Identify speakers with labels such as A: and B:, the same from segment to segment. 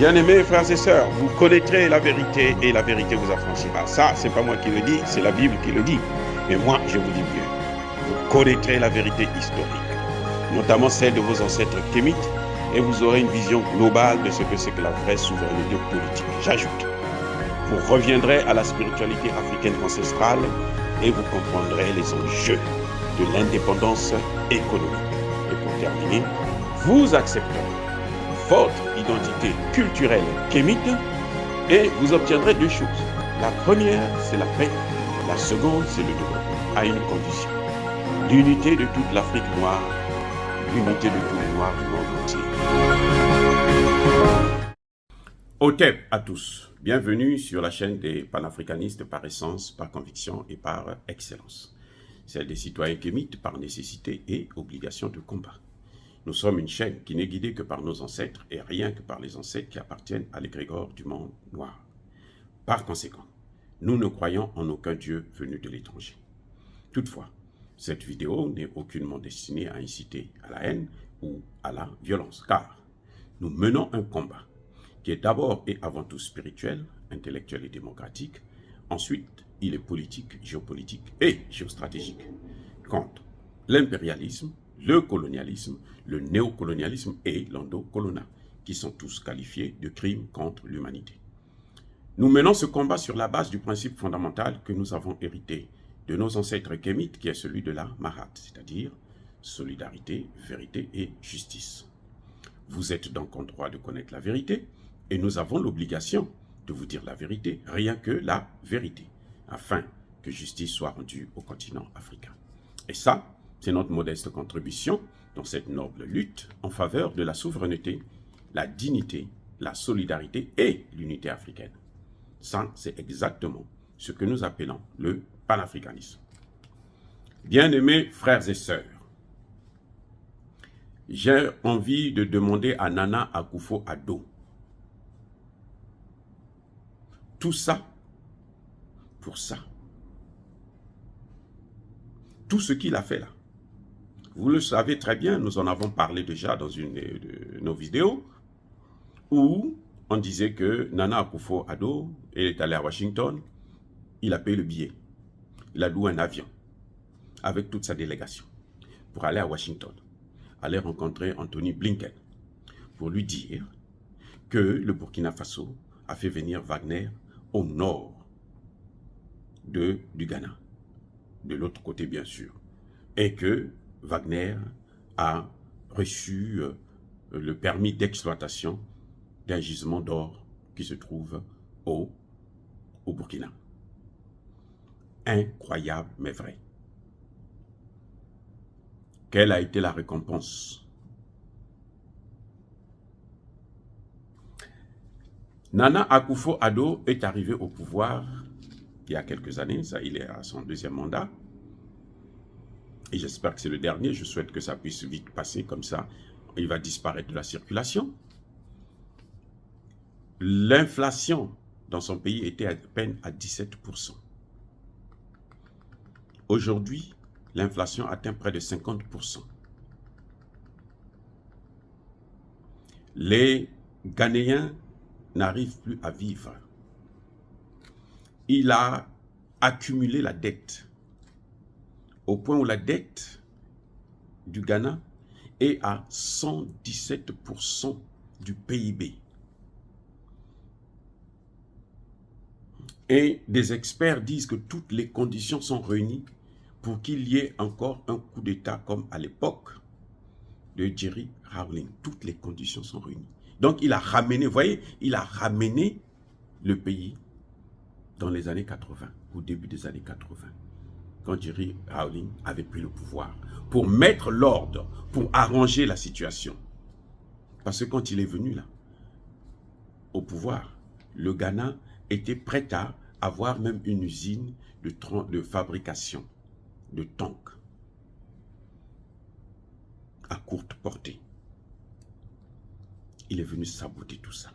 A: Bien-aimés frères et sœurs, vous connaîtrez la vérité et la vérité vous affranchira. Ça, c'est pas moi qui le dis, c'est la Bible qui le dit. Mais moi, je vous dis mieux. Vous connaîtrez la vérité historique, notamment celle de vos ancêtres kémites, et vous aurez une vision globale de ce que c'est que la vraie souveraineté politique. J'ajoute, vous reviendrez à la spiritualité africaine ancestrale et vous comprendrez les enjeux de l'indépendance économique. Et pour terminer, vous accepterez votre identité culturelle kémite et vous obtiendrez deux choses. La première, c'est la paix. La seconde, c'est le développement, à une condition. L'unité de toute l'Afrique noire, l'unité de tous les Noirs du monde entier. Otep à tous. Bienvenue sur la chaîne des panafricanistes par essence, par conviction et par excellence. Celle des citoyens kémites par nécessité et obligation de combat. Nous sommes une chaîne qui n'est guidée que par nos ancêtres et rien que par les ancêtres qui appartiennent à l'égrégore du monde noir. Par conséquent, nous ne croyons en aucun Dieu venu de l'étranger. Toutefois, cette vidéo n'est aucunement destinée à inciter à la haine ou à la violence, car nous menons un combat qui est d'abord et avant tout spirituel, intellectuel et démocratique. Ensuite, il est politique, géopolitique et géostratégique contre l'impérialisme, le colonialisme, le néocolonialisme et l'endocolonat, qui sont tous qualifiés de crimes contre l'humanité. Nous menons ce combat sur la base du principe fondamental que nous avons hérité de nos ancêtres kémites, qui est celui de la Mahat, c'est-à-dire solidarité, vérité et justice. Vous êtes donc en droit de connaître la vérité, et nous avons l'obligation de vous dire la vérité, rien que la vérité, afin que justice soit rendue au continent africain. Et ça, c'est notre modeste contribution dans cette noble lutte en faveur de la souveraineté, la dignité, la solidarité et l'unité africaine. Ça, c'est exactement ce que nous appelons le panafricanisme. Bien-aimés frères et sœurs, j'ai envie de demander à Nana Akufo-Addo, tout ça pour ça. Tout ce qu'il a fait là. Vous le savez très bien, nous en avons parlé déjà dans une de nos vidéos, où on disait que Nana Akufo-Addo est allé à Washington, il a payé le billet, il a loué un avion avec toute sa délégation pour aller à Washington, aller rencontrer Anthony Blinken pour lui dire que le Burkina Faso a fait venir Wagner au nord du Ghana, de l'autre côté bien sûr, et que Wagner a reçu le permis d'exploitation d'un gisement d'or qui se trouve au Burkina. Incroyable mais vrai. Quelle a été la récompense? Nana Akufo-Addo est arrivé au pouvoir il y a quelques années, ça, il est à son deuxième mandat. Et j'espère que c'est le dernier, je souhaite que ça puisse vite passer comme ça. Il va disparaître de la circulation. L'inflation dans son pays était à peine à 17%. Aujourd'hui, l'inflation atteint près de 50%. Les Ghanéens n'arrivent plus à vivre. Il a accumulé la dette, au point où la dette du Ghana est à 117% du PIB. Et des experts disent que toutes les conditions sont réunies pour qu'il y ait encore un coup d'État comme à l'époque de Jerry Rawlings. Toutes les conditions sont réunies. Donc il a ramené, vous voyez, il a ramené le pays dans les années 80, au début des années 80. Quand Jerry Rawlings avait pris le pouvoir, pour mettre l'ordre, pour arranger la situation. Parce que quand il est venu là, au pouvoir, le Ghana était prêt à avoir même une usine de fabrication de tanks à courte portée. Il est venu saboter tout ça.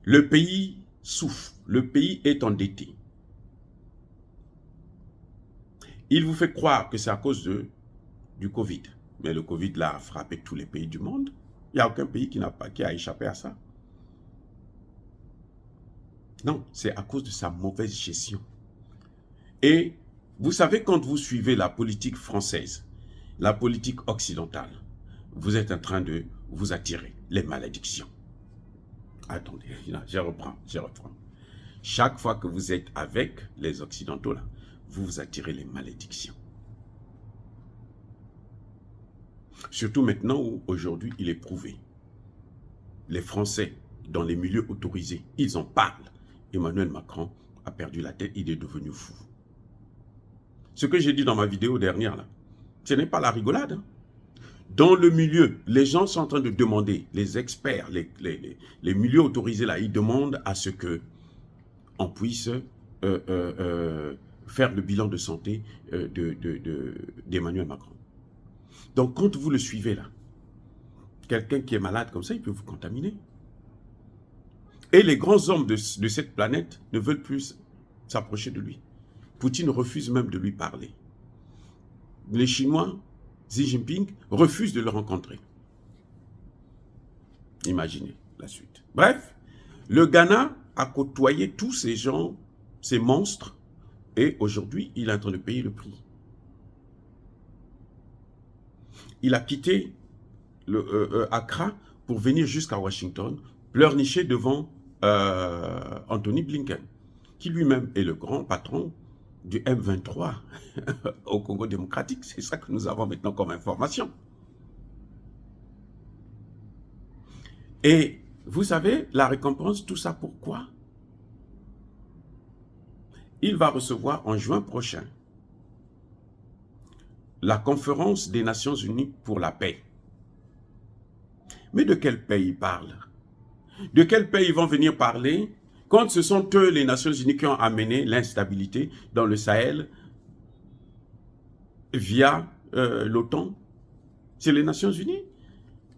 A: Le pays souffre, le pays est endetté. Il vous fait croire que c'est à cause du Covid. Mais le Covid là a frappé tous les pays du monde. Il n'y a aucun pays qui a échappé à ça. Non, c'est à cause de sa mauvaise gestion. Et vous savez, quand vous suivez la politique française, la politique occidentale, vous êtes en train de vous attirer les malédictions. Attendez, je reprends. Chaque fois que vous êtes avec les Occidentaux, là, vous vous attirez les malédictions. Surtout maintenant où, aujourd'hui, il est prouvé. Les Français, dans les milieux autorisés, ils en parlent. Emmanuel Macron a perdu la tête, il est devenu fou. Ce que j'ai dit dans ma vidéo dernière, là, ce n'est pas la rigolade. Hein. Dans le milieu, les gens sont en train de demander, les experts, les milieux autorisés, là, ils demandent à ce que on puisse faire le bilan de santé d'Emmanuel Macron. Donc, quand vous le suivez là, quelqu'un qui est malade comme ça, il peut vous contaminer. Et les grands hommes de cette planète ne veulent plus s'approcher de lui. Poutine refuse même de lui parler. Les Chinois, Xi Jinping, refusent de le rencontrer. Imaginez la suite. Bref, le Ghana a côtoyé tous ces gens, ces monstres, et aujourd'hui, il est en train de payer le prix. Il a quitté Accra pour venir jusqu'à Washington, pleurnicher devant Anthony Blinken, qui lui-même est le grand patron du M23 au Congo démocratique. C'est ça que nous avons maintenant comme information. Et vous savez, la récompense, tout ça pourquoi? Il va recevoir en juin prochain la conférence des Nations Unies pour la paix. Mais de quel pays il parle? De quel pays ils vont venir parler quand ce sont eux, les Nations Unies, qui ont amené l'instabilité dans le Sahel via l'OTAN? C'est les Nations Unies.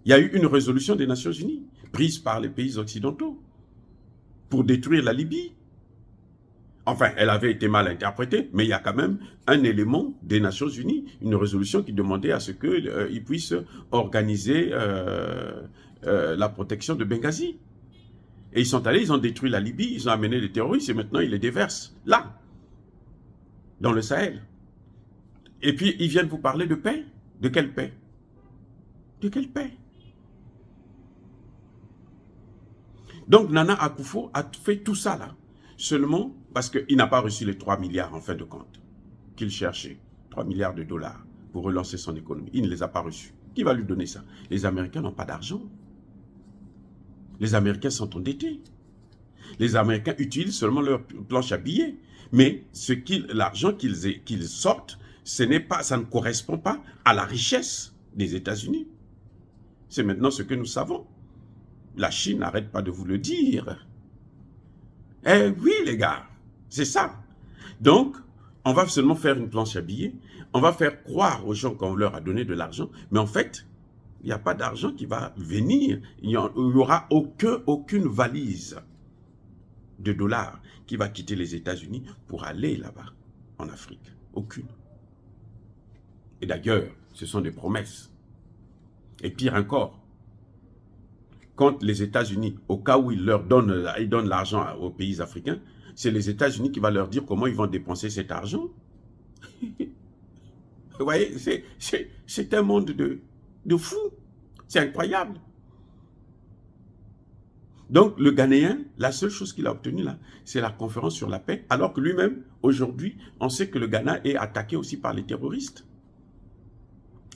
A: Il y a eu une résolution des Nations Unies prise par les pays occidentaux pour détruire la Libye. Enfin, elle avait été mal interprétée, mais il y a quand même un élément des Nations Unies, une résolution qui demandait à ce qu'ils puissent organiser la protection de Benghazi. Et ils sont allés, ils ont détruit la Libye, ils ont amené les terroristes et maintenant ils les déversent là, dans le Sahel. Et puis ils viennent vous parler de paix. De quelle paix? De quelle paix? Donc Nana Akufo a fait tout ça là, seulement parce qu'il n'a pas reçu les 3 milliards en fin de compte qu'il cherchait, 3 milliards de dollars pour relancer son économie. Il ne les a pas reçus. Qui va lui donner ça? Les Américains n'ont pas d'argent. Les Américains sont endettés. Les Américains utilisent seulement leur planche à billets. Mais l'argent qu'ils sortent, ça ne correspond pas à la richesse des États-Unis. C'est maintenant ce que nous savons. La Chine n'arrête pas de vous le dire. Eh oui, les gars, c'est ça. Donc, on va seulement faire une planche à billets. On va faire croire aux gens qu'on leur a donné de l'argent. Mais en fait, il n'y a pas d'argent qui va venir. Il n'y aura aucune valise de dollars qui va quitter les États-Unis pour aller là-bas, en Afrique. Aucune. Et d'ailleurs, ce sont des promesses. Et pire encore, quand les États-Unis, au cas où ils donnent l'argent aux pays africains, c'est les États-Unis qui vont leur dire comment ils vont dépenser cet argent. Vous voyez, c'est un monde de fou. C'est incroyable. Donc, le Ghanéen, la seule chose qu'il a obtenue là, c'est la conférence sur la paix, alors que lui-même, aujourd'hui, on sait que le Ghana est attaqué aussi par les terroristes.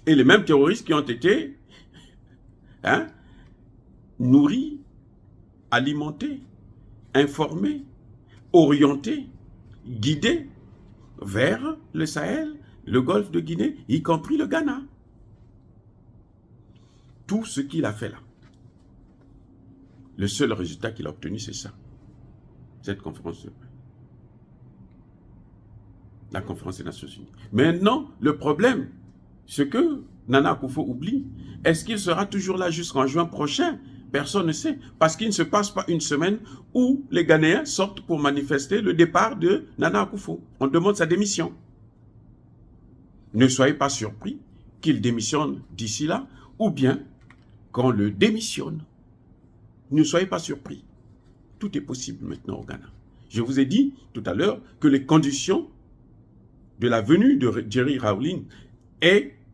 A: Et les mêmes terroristes qui ont été nourris, alimentés, informés, orientés, guidés vers le Sahel, le golfe de Guinée, y compris le Ghana. Tout ce qu'il a fait là, le seul résultat qu'il a obtenu, c'est ça. Cette conférence de paix. La conférence des Nations Unies. Maintenant, le problème, ce que Nana Akufo oublie, est-ce qu'il sera toujours là jusqu'en juin prochain? Personne ne sait. Parce qu'il ne se passe pas une semaine où les Ghanéens sortent pour manifester le départ de Nana Akufo. On demande sa démission. Ne soyez pas surpris qu'il démissionne d'ici là, ou bien qu'on le démissionne. Ne soyez pas surpris. Tout est possible maintenant au Ghana. Je vous ai dit tout à l'heure que les conditions de la venue de Jerry Rawlings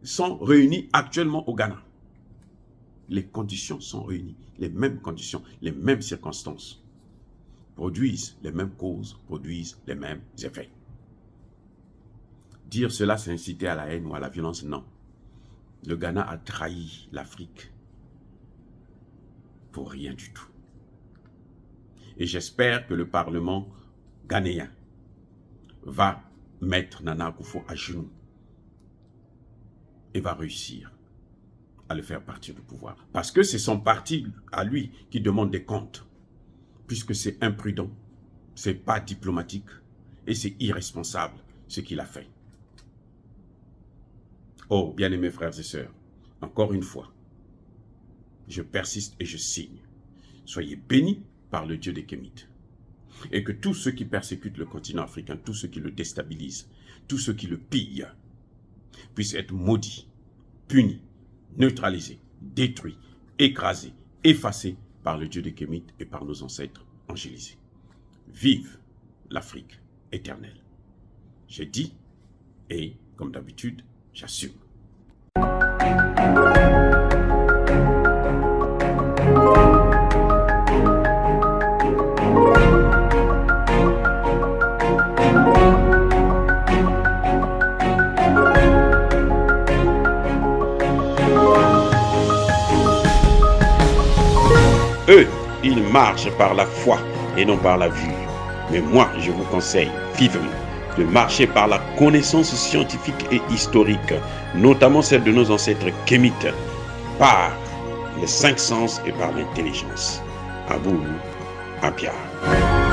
A: sont réunies actuellement au Ghana. Les conditions sont réunies, les mêmes conditions, les mêmes circonstances produisent les mêmes causes, produisent les mêmes effets. Dire cela, c'est inciter à la haine ou à la violence, non. Le Ghana a trahi l'Afrique pour rien du tout. Et j'espère que le Parlement ghanéen va mettre Nana Akufo à genoux et va réussir à le faire partir du pouvoir. Parce que c'est son parti à lui qui demande des comptes, puisque c'est imprudent, c'est pas diplomatique et c'est irresponsable ce qu'il a fait. Oh, bien-aimés frères et sœurs, encore une fois, je persiste et je signe. Soyez bénis par le Dieu des Kémites. Et que tous ceux qui persécutent le continent africain, tous ceux qui le déstabilisent, tous ceux qui le pillent, puissent être maudits, punis, neutralisés, détruits, écrasés, effacés par le Dieu des Kémites et par nos ancêtres angélisés. Vive l'Afrique éternelle. J'ai dit, et comme d'habitude, j'assume. Eux, ils marchent par la foi et non par la vue. Mais moi, je vous conseille vivement de marcher par la connaissance scientifique et historique, notamment celle de nos ancêtres kémites, par les 5 sens et par l'intelligence. À vous, à Pierre.